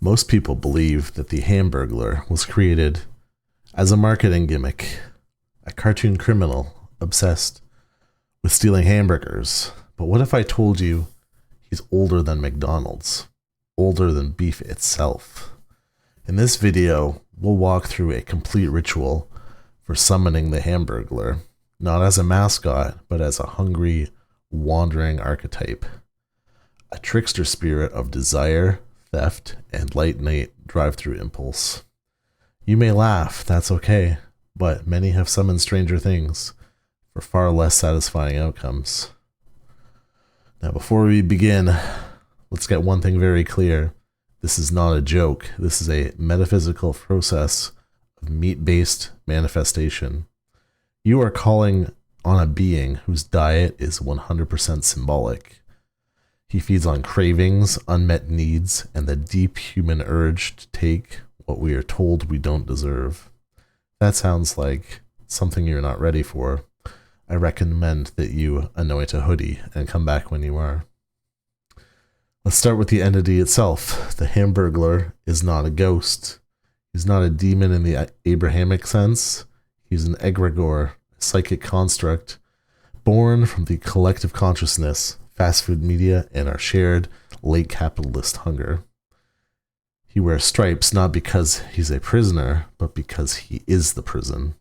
Most people believe that the Hamburglar was created as a marketing gimmick, a cartoon criminal obsessed with stealing hamburgers. But what if I told you he's older than McDonald's, older than beef itself? In this video, we'll walk through a complete ritual for summoning the Hamburglar, not as a mascot, but as a hungry, wandering archetype, a trickster spirit of desire, theft, and late-night drive-through impulse. You may laugh, that's okay, but many have summoned stranger things for far less satisfying outcomes. Now, before we begin, let's get one thing very clear. This is not a joke. This is a metaphysical process of meat-based manifestation. You are calling on a being whose diet is 100% symbolic. He feeds on cravings, unmet needs, and the deep human urge to take what we are told we don't deserve. That sounds like something you're not ready for. I recommend that you anoint a hoodie and come back when you are. Let's start with the entity itself. The Hamburglar is not a ghost. He's not a demon in the Abrahamic sense. He's an egregore, a psychic construct, born from the collective consciousness, fast food media, and our shared late capitalist hunger. He wears stripes not because he's a prisoner, but because he is the prison.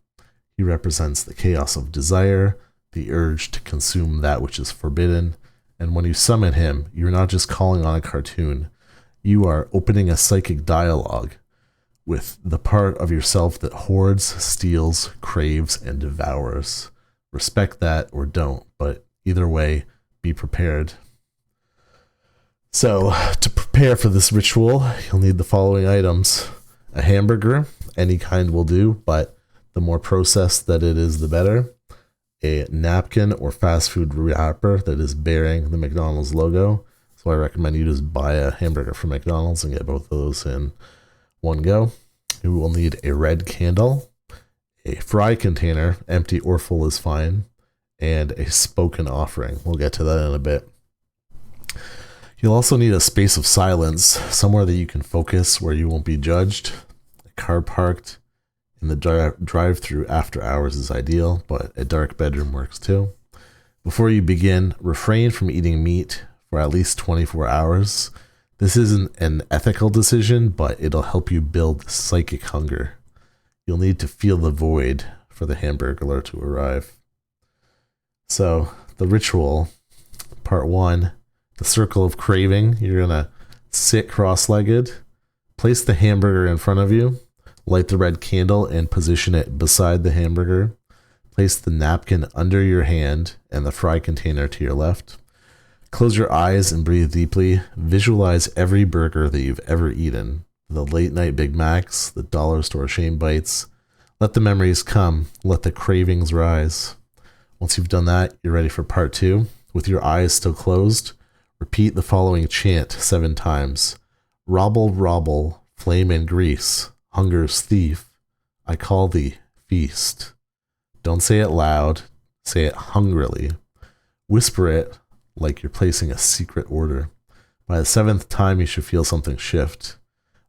He represents the chaos of desire, the urge to consume that which is forbidden, and when you summon him, you're not just calling on a cartoon. You are opening a psychic dialogue with the part of yourself that hoards, steals, craves, and devours. Respect that or don't, but either way, be prepared. So, to prepare for this ritual, you'll need the following items. A hamburger, any kind will do, but the more processed that it is, the better. A napkin or fast food wrapper that is bearing the McDonald's logo. So I recommend you just buy a hamburger from McDonald's and get both of those in one go. You will need a red candle, a fry container, empty or full is fine, and a spoken offering. We'll get to that in a bit. You'll also need a space of silence, somewhere that you can focus where you won't be judged. A car parked in the drive-through after hours is ideal, but a dark bedroom works too. Before you begin, refrain from eating meat for at least 24 hours. This isn't an ethical decision, but it'll help you build psychic hunger. You'll need to feel the void for the Hamburglar to arrive. So, the ritual, part 1, the circle of craving. You're going to sit cross-legged, place the hamburger in front of you, light the red candle and position it beside the hamburger. Place the napkin under your hand and the fry container to your left. Close your eyes and breathe deeply. Visualize every burger that you've ever eaten. The late-night Big Macs, the dollar store shame bites. Let the memories come. Let the cravings rise. Once you've done that, you're ready for part 2. With your eyes still closed, repeat the following chant 7 times. Robble, robble, flame and grease, hunger's thief, I call thee, feast. Don't say it loud, say it hungrily. Whisper it like you're placing a secret order. By the 7th time, you should feel something shift.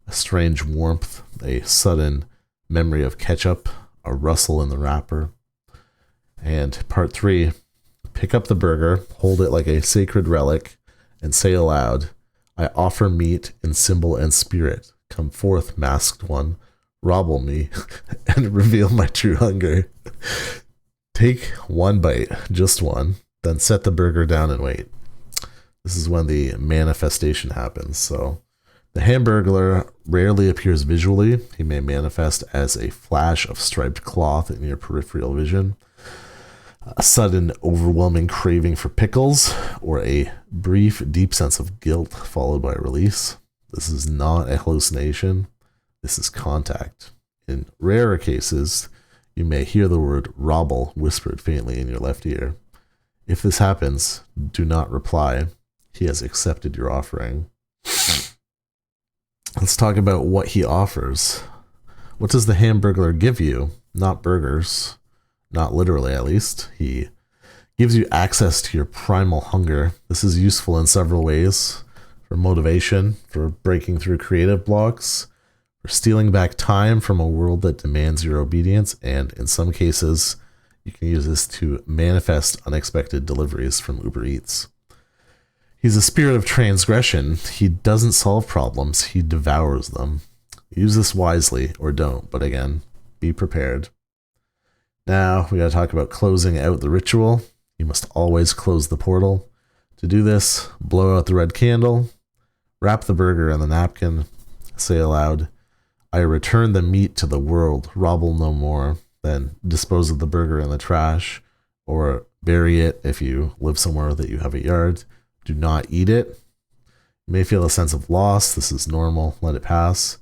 A strange warmth, a sudden memory of ketchup, a rustle in the wrapper. And part 3, pick up the burger, hold it like a sacred relic, and say aloud, I offer meat in symbol and spirit. Come forth, masked one, robble me, and reveal my true hunger. Take one bite, just one, then set the burger down and wait. This is when the manifestation happens. So, the Hamburglar rarely appears visually. He may manifest as a flash of striped cloth in your peripheral vision, a sudden, overwhelming craving for pickles, or a brief, deep sense of guilt followed by release. This is not a hallucination. This is contact. In rarer cases, you may hear the word robble whispered faintly in your left ear. If this happens, do not reply. He has accepted your offering. Let's talk about what he offers. What does the Hamburglar give you? Not burgers. Not literally, at least. He gives you access to your primal hunger. This is useful in several ways. for motivation, for breaking through creative blocks, for stealing back time from a world that demands your obedience, and in some cases, you can use this to manifest unexpected deliveries from Uber Eats. He's a spirit of transgression. He doesn't solve problems, he devours them. Use this wisely or don't, but again, be prepared. Now, we gotta talk about closing out the ritual. You must always close the portal. To do this, blow out the red candle, wrap the burger in the napkin, say aloud, I return the meat to the world, robble no more, then dispose of the burger in the trash, or bury it if you live somewhere that you have a yard. Do not eat it. You may feel a sense of loss. This is normal. Let it pass.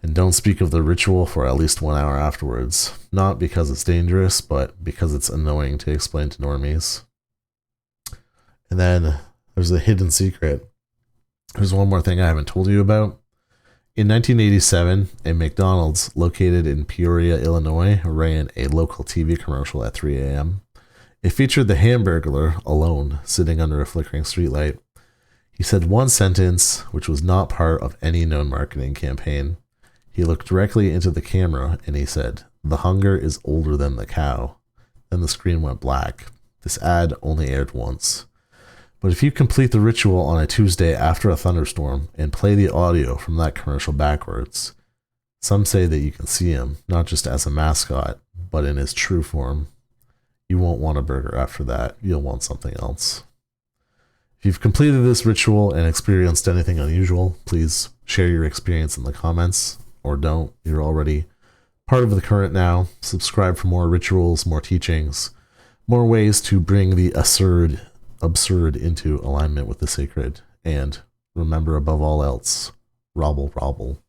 And don't speak of the ritual for at least 1 hour afterwards. Not because it's dangerous, but because it's annoying to explain to normies. And then there's a hidden secret. There's one more thing I haven't told you about. In 1987, a McDonald's located in Peoria, Illinois, ran a local TV commercial at 3 a.m. It featured the Hamburglar alone, sitting under a flickering streetlight. He said one sentence, which was not part of any known marketing campaign. He looked directly into the camera and he said, "The hunger is older than the cow." Then the screen went black. This ad only aired once. But if you complete the ritual on a Tuesday after a thunderstorm and play the audio from that commercial backwards, some say that you can see him, not just as a mascot, but in his true form. You won't want a burger after that. You'll want something else. If you've completed this ritual and experienced anything unusual, please share your experience in the comments, or don't. You're already part of the current now. Subscribe for more rituals, more teachings, more ways to bring the absurd into alignment with the sacred. And remember, above all else, robble, robble.